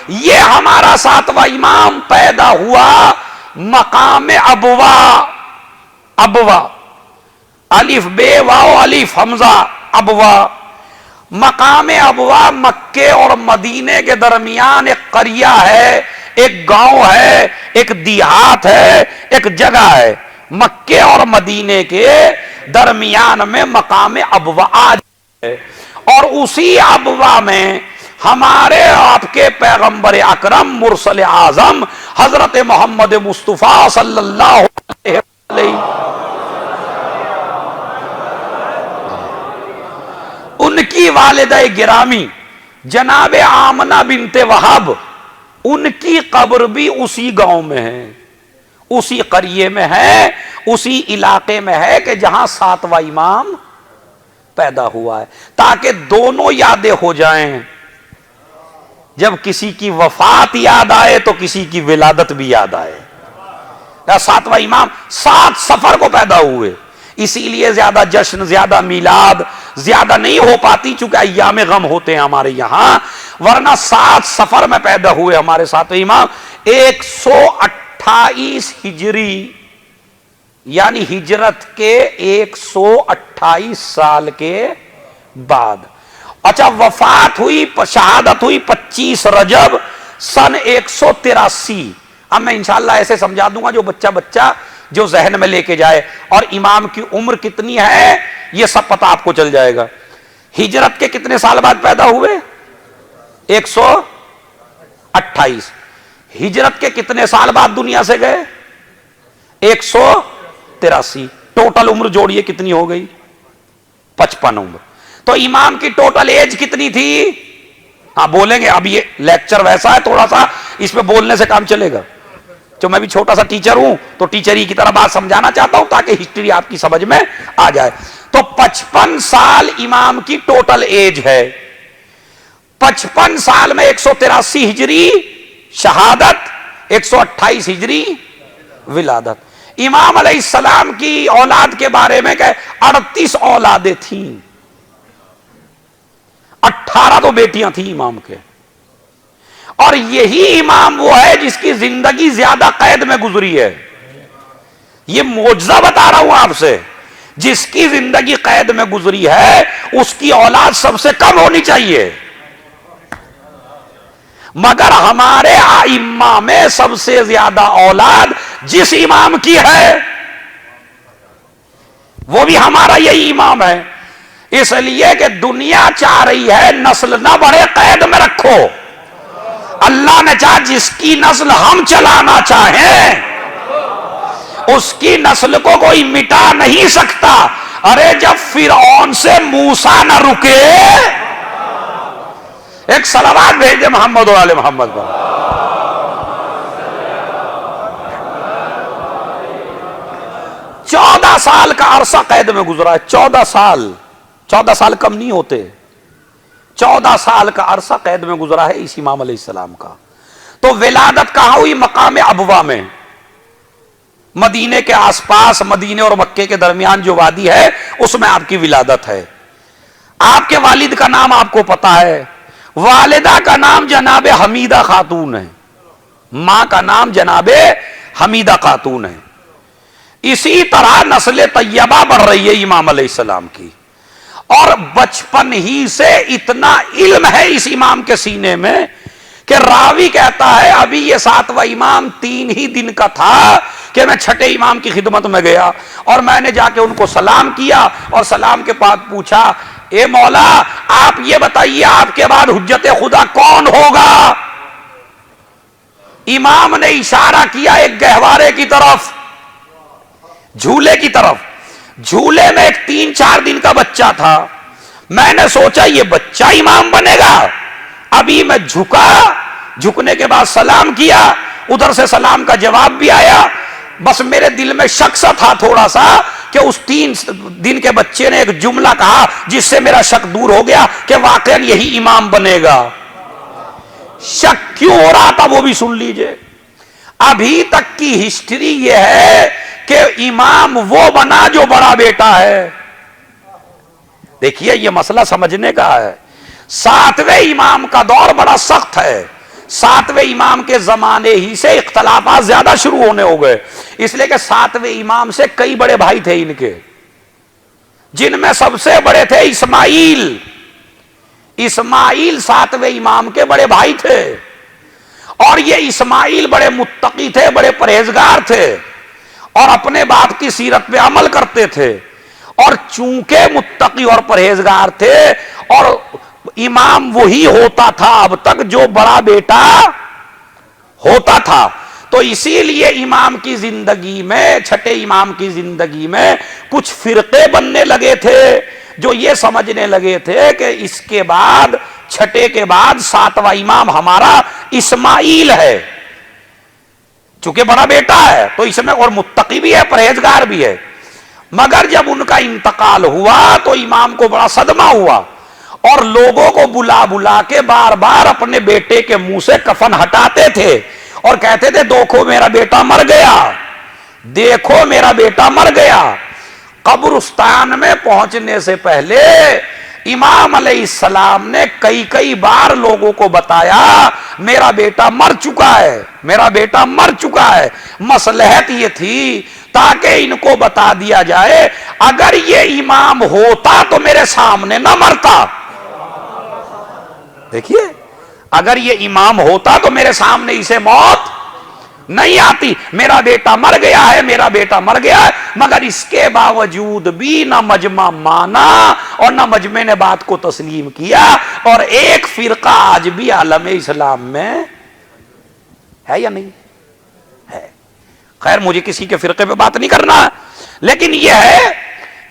یہ ہمارا ساتواں امام پیدا ہوا مقام ابوا، ابوا الف بے واو الف حمزہ ابوا، مقام ابوا مکے اور مدینے کے درمیان ایک قریہ ہے، ایک گاؤں ہے، ایک دیہات ہے، ایک جگہ ہے، مکے اور مدینے کے درمیان میں مقام ابوا ہے، اور اسی ابوا میں ہمارے آپ کے پیغمبر اکرم مرسل اعظم حضرت محمد مصطفیٰ صلی اللہ علیہ وسلم، ان کی والدہ گرامی جناب آمنہ بنت وہب، ان کی قبر بھی اسی گاؤں میں ہے، اسی قریے میں ہے، اسی علاقے میں ہے کہ جہاں ساتواں امام پیدا ہوا ہے، تاکہ دونوں یادیں ہو جائیں، جب کسی کی وفات یاد آئے تو کسی کی ولادت بھی یاد آئے۔ ساتواں امام 7 صفر کو پیدا ہوئے، اسی لیے زیادہ جشن، زیادہ میلاد زیادہ نہیں ہو پاتی، چونکہ ایام غم ہوتے ہیں ہمارے یہاں، ورنہ 7 صفر میں پیدا ہوئے ہمارے ساتواں امام، 128 ہجری، یعنی ہجرت کے 128 سال کے بعد۔ اچھا، وفات ہوئی، شہادت ہوئی 25 رجب سن 183۔ اب میں انشاءاللہ ایسے سمجھا دوں گا جو بچہ جو ذہن میں لے کے جائے، اور امام کی عمر کتنی ہے یہ سب پتہ آپ کو چل جائے گا۔ ہجرت کے کتنے سال بعد پیدا ہوئے؟ 128۔ ہجرت کے کتنے سال بعد دنیا سے گئے؟ 183۔ ٹوٹل عمر جوڑیے کتنی ہو گئی؟ 55 عمر۔ تو امام کی ٹوٹل ایج کتنی تھی؟ ہاں بولیں گے، اب یہ لیکچر ویسا ہے تھوڑا سا اس میں بولنے سے کام چلے گا، جو میں بھی چھوٹا سا ٹیچر ہوں تو ٹیچری کی طرح بات سمجھانا چاہتا ہوں تاکہ ہسٹری آپ کی سمجھ میں آ جائے۔ تو 55 سال امام کی ٹوٹل ایج ہے، 55 سال میں 183 ہجری شہادت، 128 ہجری ولادت۔ امام علیہ السلام کی اولاد کے بارے میں کہ 38 اولادیں تھیں، 18 تو بیٹیاں تھیں امام کے، اور یہی امام وہ ہے جس کی زندگی زیادہ قید میں گزری ہے۔ یہ معجزہ بتا رہا ہوں آپ سے، جس کی زندگی قید میں گزری ہے اس کی اولاد سب سے کم ہونی چاہیے، مگر ہمارے ائمہ میں سب سے زیادہ اولاد جس امام کی ہے وہ بھی ہمارا یہی امام ہے، اس لیے کہ دنیا چاہ رہی ہے نسل نہ بڑھے، قید میں رکھو۔ اللہ نے چاہا جس کی نسل ہم چلانا چاہیں اس کی نسل کو کوئی مٹا نہیں سکتا۔ ارے جب فرعون سے موسیٰ نہ رکے، ایک صلوات بھیجے محمد و آل محمد پر۔ 14 سال کا عرصہ قید میں گزرا ہے، 14 سال کم نہیں ہوتے، 14 سال کا عرصہ قید میں گزرا ہے اس امام علیہ السلام کا۔ تو ولادت کہاں ہوئی؟ مقام ابوا میں، مدینے کے آس پاس، مدینے اور مکے کے درمیان جو وادی ہے اس میں آپ کی ولادت ہے۔ آپ کے والد کا نام آپ کو پتا ہے، والدہ کا نام جناب حمیدہ خاتون ہے، ماں کا نام جناب حمیدہ خاتون ہے۔ اسی طرح نسل طیبہ بڑھ رہی ہے امام علیہ السلام کی، اور بچپن ہی سے اتنا علم ہے اس امام کے سینے میں کہ راوی کہتا ہے ابھی یہ 7واں امام 3 ہی دن کا تھا کہ میں 6 امام کی خدمت میں گیا، اور میں نے جا کے ان کو سلام کیا، اور سلام کے بعد پوچھا اے مولا آپ یہ بتائیے آپ کے بعد حجت خدا کون ہوگا؟ امام نے اشارہ کیا ایک گہوارے کی طرف، جھولے کی طرف۔ جھولے میں ایک 3-4 دن کا بچہ تھا، میں نے سوچا یہ بچہ امام بنے گا۔ ابھی میں جھکا، جھکنے کے بعد سلام کیا، ادھر سے سلام کا جواب بھی آیا، بس میرے دل میں شک سا تھا تھوڑا سا کہ اس 3 دن کے بچے نے ایک جملہ کہا جس سے میرا شک دور ہو گیا کہ واقعا یہی امام بنے گا۔ شک کیوں ہو رہا تھا وہ بھی سن لیجئے۔ ابھی تک کی ہسٹری یہ ہے کہ امام وہ بنا جو بڑا بیٹا ہے۔ دیکھیے یہ مسئلہ سمجھنے کا ہے، 7ویں امام کا دور بڑا سخت ہے، ساتویں امام کے زمانے ہی سے اختلافات زیادہ شروع ہونے ہو گئے، اس لیے کہ ساتویں امام سے کئی بڑے بھائی تھے ان کے، جن میں سب سے بڑے تھے اسماعیل۔ اسماعیل ساتویں امام کے بڑے بھائی تھے، اور یہ اسماعیل بڑے متقی تھے، بڑے پرہیزگار تھے، اور اپنے باپ کی سیرت پہ عمل کرتے تھے، اور چونکہ متقی اور پرہیزگار تھے، اور امام وہی ہوتا تھا اب تک جو بڑا بیٹا ہوتا تھا، تو اسی لیے امام کی زندگی میں، چھٹے امام کی زندگی میں کچھ فرقے بننے لگے تھے، جو یہ سمجھنے لگے تھے کہ اس کے بعد، چھٹے کے بعد ساتواں امام ہمارا اسماعیل ہے، چونکہ بڑا بیٹا ہے تو اس میں، اور متقی بھی ہے، پرہیزگار بھی ہے۔ مگر جب ان کا انتقال ہوا تو امام کو بڑا صدمہ ہوا، اور لوگوں کو بلا بلا کے بار بار اپنے بیٹے کے منہ سے کفن ہٹاتے تھے، اور کہتے تھے دیکھو میرا بیٹا مر گیا، دیکھو میرا بیٹا مر گیا۔ قبرستان میں پہنچنے سے پہلے امام علیہ السلام نے کئی بار لوگوں کو بتایا میرا بیٹا مر چکا ہے، میرا بیٹا مر چکا ہے۔ مصلحت یہ تھی تاکہ ان کو بتا دیا جائے اگر یہ امام ہوتا تو میرے سامنے نہ مرتا۔ دیکھیے، اگر یہ امام ہوتا تو میرے سامنے اسے موت نہیں آتی۔ میرا بیٹا مر گیا ہے، میرا بیٹا مر گیا ہے، مگر اس کے باوجود بھی نہ مجمع مانا اور نہ مجمع نے بات کو تسلیم کیا، اور ایک فرقہ آج بھی عالم اسلام میں ہے یا نہیں ہے؟ خیر مجھے کسی کے فرقے پہ بات نہیں کرنا، لیکن یہ ہے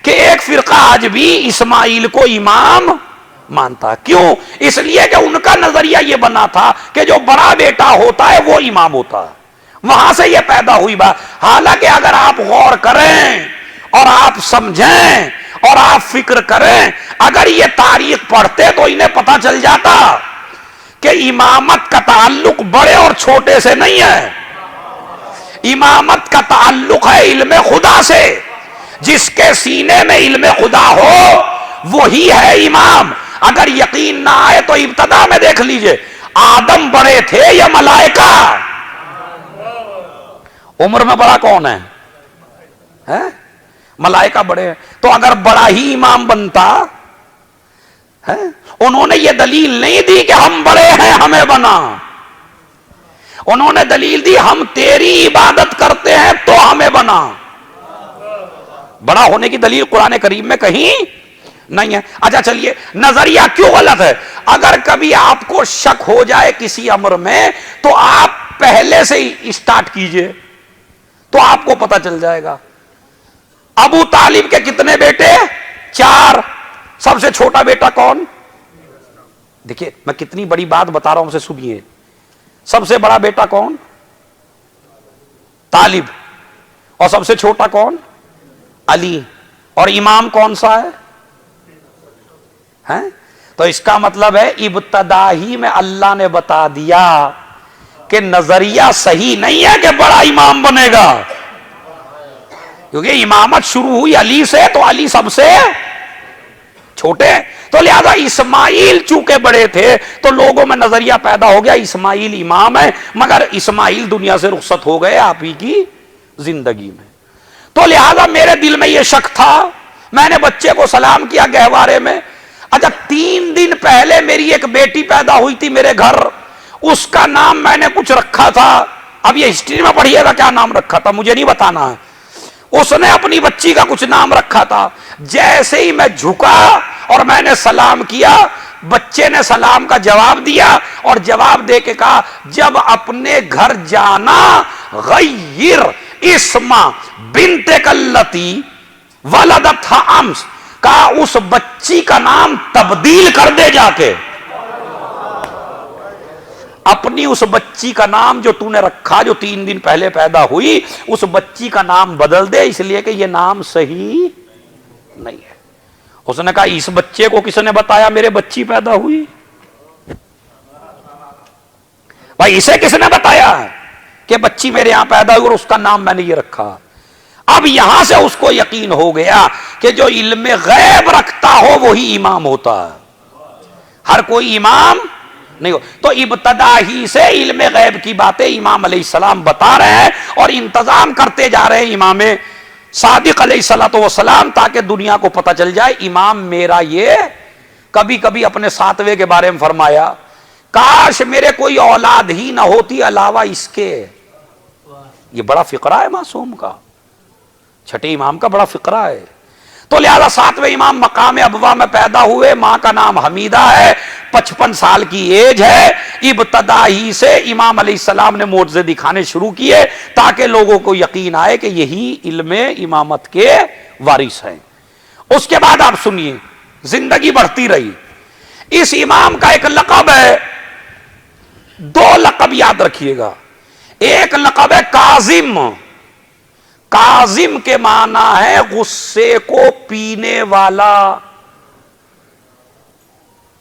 کہ ایک فرقہ آج بھی اسماعیل کو امام مانتا۔ کیوں؟ اس لیے کہ ان کا نظریہ یہ بنا تھا کہ جو بڑا بیٹا ہوتا ہے وہ امام ہوتا ہے، وہاں سے یہ پیدا ہوئی بات۔ حالانکہ اگر آپ غور کریں اور آپ سمجھیں اور آپ فکر کریں، اگر یہ تاریخ پڑھتے تو انہیں پتہ چل جاتا کہ امامت کا تعلق بڑے اور چھوٹے سے نہیں ہے، امامت کا تعلق ہے علم خدا سے۔ جس کے سینے میں علم خدا ہو وہی ہے امام۔ اگر یقین نہ آئے تو ابتدا میں دیکھ لیجئے، آدم بڑے تھے یا ملائکہ؟ عمر میں بڑا کون ہے؟ ملائکہ بڑے ہیں۔ تو اگر بڑا ہی امام بنتا ہے، انہوں نے یہ دلیل نہیں دی کہ ہم بڑے ہیں ہمیں بنا، انہوں نے دلیل دی ہم تیری عبادت کرتے ہیں تو ہمیں بنا۔ بڑا ہونے کی دلیل قرآن کریم میں کہیں نہیں ہے۔ اچھا چلیے، نظریہ کیوں غلط ہے؟ اگر کبھی آپ کو شک ہو جائے کسی امر میں تو آپ پہلے سے ہی اسٹارٹ کیجئے تو آپ کو پتہ چل جائے گا۔ ابو طالب کے کتنے بیٹے؟ 4۔ سب سے چھوٹا بیٹا کون؟ دیکھیے میں کتنی بڑی بات بتا رہا ہوں، اسے سنیے۔ سب سے بڑا بیٹا کون؟ طالب۔ اور سب سے چھوٹا کون؟ علی۔ اور امام کون سا ہے؟ تو اس کا مطلب ہے ابتدا ہی میں اللہ نے بتا دیا کہ نظریہ صحیح نہیں ہے کہ بڑا امام بنے گا، کیونکہ امامت شروع ہوئی علی سے، تو علی سب سے چھوٹے، تو لہذا اسماعیل چونکہ بڑے تھے تو لوگوں میں نظریہ پیدا ہو گیا اسماعیل امام ہے، مگر اسماعیل دنیا سے رخصت ہو گئے آپ ہی کی زندگی میں۔ تو لہذا میرے دل میں یہ شک تھا، میں نے بچے کو سلام کیا گہوارے میں۔ اچھا 3 دن پہلے میری ایک بیٹی پیدا ہوئی تھی میرے گھر، اس کا نام میں نے کچھ رکھا تھا، اب یہ ہسٹری میں پڑھیے گا کیا نام رکھا تھا، مجھے نہیں بتانا ہے۔ اس نے اپنی بچی کا کچھ نام رکھا تھا۔ جیسے ہی میں جھکا اور میں نے سلام کیا، بچے نے سلام کا جواب دیا اور جواب دے کے کہا جب اپنے گھر جانا غیر اسم بنت کلتی ولدتھا امس، کہا اس بچی کا نام تبدیل کر دے جا کے، اپنی اس بچی کا نام جو تو نے رکھا جو 3 دن پہلے پیدا ہوئی، اس بچی کا نام بدل دے، اس لیے کہ یہ نام صحیح نہیں ہے۔ اس نے کہا اس بچے کو کس نے بتایا میرے بچی پیدا ہوئی؟ بھائی اسے کس نے بتایا کہ بچی میرے ہاں پیدا ہوئی اور اس کا نام میں نے یہ رکھا؟ اب یہاں سے اس کو یقین ہو گیا کہ جو علم غیب رکھتا ہو وہی امام ہوتا ہے، ہر کوئی امام نہیں ہو. تو ابتدا ہی سے علم غیب کی باتیں امام علیہ السلام بتا رہے ہیں اور انتظام کرتے جا رہے ہیں امام صادق علیہ الصلوۃ والسلام، تاکہ دنیا کو پتہ چل جائے امام میرا یہ. کبھی کبھی اپنے ساتویں کے بارے میں فرمایا کاش میرے کوئی اولاد ہی نہ ہوتی علاوہ اس کے. یہ بڑا فقرہ ہے معصوم کا، چھٹے امام کا بڑا فقرہ ہے. تو لہذا ساتویں امام مقام ابوا میں پیدا ہوئے، ماں کا نام حمیدہ ہے، 55 سال کی ایج ہے. ابتدا ہی سے امام علیہ السلام نے معجزے دکھانے شروع کیے تاکہ لوگوں کو یقین آئے کہ یہی علم امامت کے وارث ہیں. اس کے بعد آپ سنیے، زندگی بڑھتی رہی. اس امام کا ایک لقب ہے، 2 لقب یاد رکھیے گا. ایک لقب ہے کاظم. کاظم کے معنی ہے غصے کو پینے والا.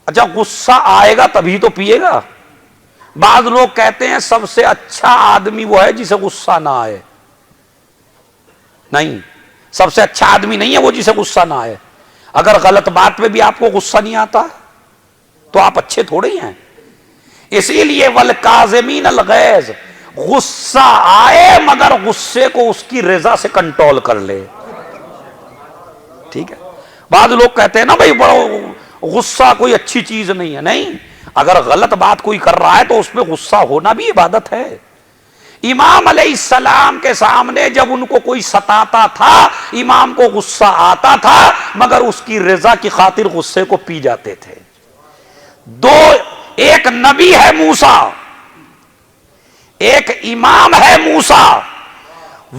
اچھا غصہ آئے گا تبھی تو پیے گا. بعض لوگ کہتے ہیں سب سے اچھا آدمی وہ ہے جسے غصہ نہ آئے. نہیں، سب سے اچھا آدمی نہیں ہے وہ جسے غصہ نہ آئے. اگر غلط بات پہ بھی آپ کو غصہ نہیں آتا تو آپ اچھے تھوڑے ہی ہیں. اسی لیے والکاظمین الغیظ، غصہ آئے مگر غصے کو اس کی رضا سے کنٹرول کر لے. ٹھیک ہے. بعض لوگ کہتے ہیں نا بھائی بڑا غصہ کوئی اچھی چیز نہیں ہے. نہیں، اگر غلط بات کوئی کر رہا ہے تو اس پہ غصہ ہونا بھی عبادت ہے. امام علیہ السلام کے سامنے جب ان کو کوئی ستاتا تھا امام کو غصہ آتا تھا مگر اس کی رضا کی خاطر غصے کو پی جاتے تھے. ایک نبی ہے موسیٰ، ایک امام ہے موسیٰ.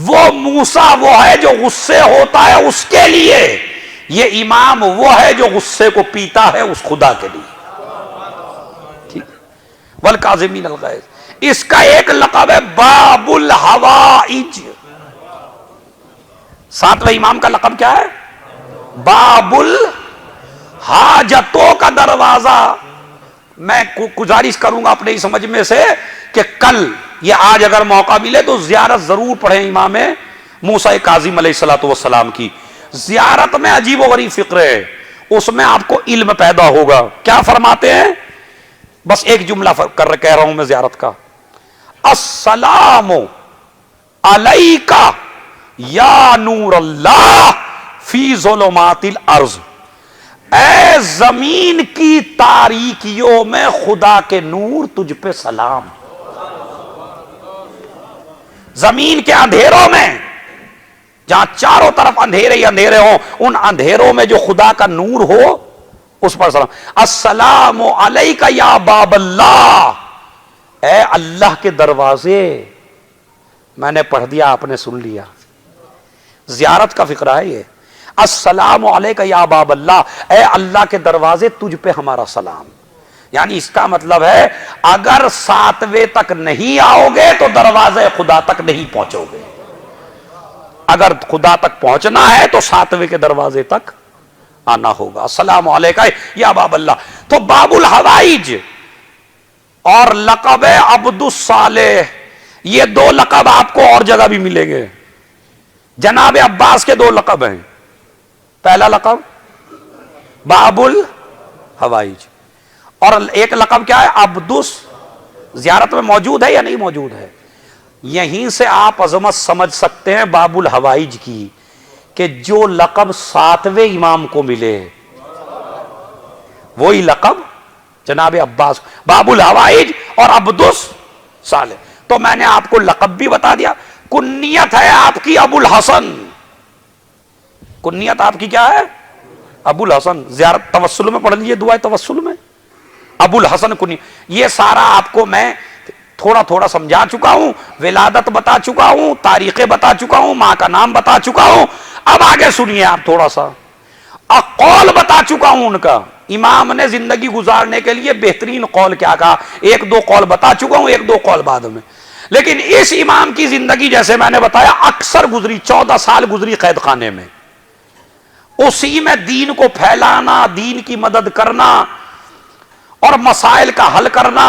وہ موسیٰ وہ ہے جو غصے ہوتا ہے اس کے لیے، یہ امام وہ ہے جو غصے کو پیتا ہے اس خدا کے لیے. ٹھیک. والکاظمین الغیظ. اس کا ایک لقب ہے باب الحوائج. 7ویں امام کا لقب کیا ہے؟ باب الحاجتوں کا دروازہ. میں گزارش کروں گا اپنے سمجھ میں سے کہ کل یا آج اگر موقع ملے تو زیارت ضرور پڑھیں امام موسیٰ کاظم علیہ الصلوۃ والسلام کی. زیارت میں عجیب و غریب فقرے ہے، اس میں آپ کو علم پیدا ہوگا. کیا فرماتے ہیں؟ بس ایک جملہ کہہ رہا ہوں میں زیارت کا. السلام علیکہ یا نور اللہ فی ظلمات الارض. اے زمین کی تاریکیوں میں خدا کے نور تجھ پہ سلام. زمین کے اندھیروں میں جہاں چاروں طرف اندھیرے ہی اندھیرے ہوں، ان اندھیروں میں جو خدا کا نور ہو اس پر سلام. السلام علیکہ یا باب اللہ، اے اللہ کے دروازے. میں نے پڑھ دیا، آپ نے سن لیا. زیارت کا فقرہ ہے یہ. السلام علیکہ یا باب اللہ، اے اللہ کے دروازے تجھ پہ ہمارا سلام. یعنی اس کا مطلب ہے اگر 7ویں تک نہیں آؤ گے تو دروازے خدا تک نہیں پہنچو گے. اگر خدا تک پہنچنا ہے تو 7ویں کے دروازے تک آنا ہوگا. السلام علیکہ یا باب اللہ. تو باب الحوائج اور لقب عبد الصالح، یہ 2 لقب آپ کو اور جگہ بھی ملیں گے. جناب عباس کے 2 لقب ہیں. پہلا لقب باب الحوائج اور ایک لقب کیا ہے؟ عبدس. زیارت میں موجود ہے یا نہیں موجود ہے؟ یہیں سے آپ عظمت سمجھ سکتے ہیں باب الحوائج کی کہ جو لقب 7ویں امام کو ملے وہی لقب جناب عباس. باب الحوائج اور عبدس صالح. تو میں نے آپ کو لقب بھی بتا دیا. کنیت ہے آپ کی ابو الحسن. کنیت آپ کی کیا ہے؟ ابو الحسن. زیارت توسل میں پڑھ لیجیے، دعائے توسل میں ابو الحسن کنیت. یہ سارا آپ کو میں تھوڑا تھوڑا سمجھا چکا ہوں. ولادت بتا چکا ہوں، تاریخیں بتا چکا ہوں، ماں کا نام بتا چکا ہوں. اب آگے سنیے آپ تھوڑا سا. قول بتا چکا ہوں ان کا. امام نے زندگی گزارنے کے لیے بہترین قول کیا کہا، 1-2 قول بتا چکا ہوں، 1-2 قول بعد میں. لیکن اس امام کی زندگی جیسے میں نے بتایا اکثر گزری، 14 سال گزری قید خانے میں. اسی میں دین کو پھیلانا، دین کی مدد کرنا اور مسائل کا حل کرنا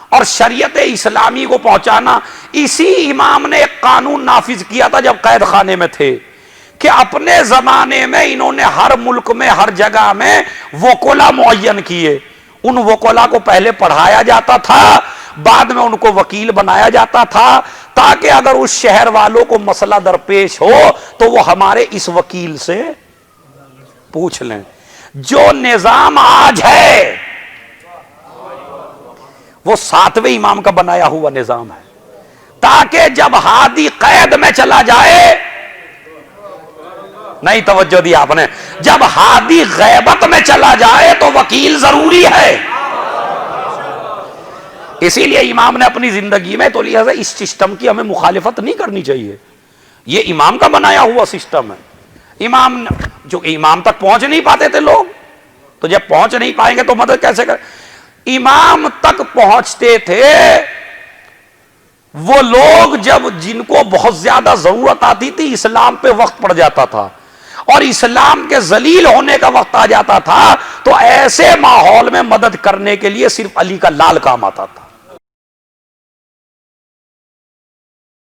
اور شریعت اسلامی کو پہنچانا. اسی امام نے ایک قانون نافذ کیا تھا جب قید خانے میں تھے کہ اپنے زمانے میں انہوں نے ہر ملک میں ہر جگہ میں وکلا معین کیے. ان وکلا کو پہلے پڑھایا جاتا تھا، بعد میں ان کو وکیل بنایا جاتا تھا، تاکہ اگر اس شہر والوں کو مسئلہ درپیش ہو تو وہ ہمارے اس وکیل سے پوچھ لیں۔ جو نظام آج ہے وہ 7ویں امام کا بنایا ہوا نظام ہے، تاکہ جب ہادی قید میں چلا جائے، نہیں توجہ دی آپ نے، جب ہادی غیبت میں چلا جائے تو وکیل ضروری ہے۔ اسی لیے امام نے اپنی زندگی میں تو لہذا اس سسٹم کی ہمیں مخالفت نہیں کرنی چاہیے، یہ امام کا بنایا ہوا سسٹم ہے۔ امام جو امام تک پہنچ نہیں پاتے تھے لوگ، تو جب پہنچ نہیں پائیں گے تو مدد کیسے کریں؟ امام تک پہنچتے تھے وہ لوگ جب جن کو بہت زیادہ ضرورت آتی تھی، اسلام پہ وقت پڑ جاتا تھا اور اسلام کے ذلیل ہونے کا وقت آ جاتا تھا، تو ایسے ماحول میں مدد کرنے کے لیے صرف علی کا لال کام آتا تھا۔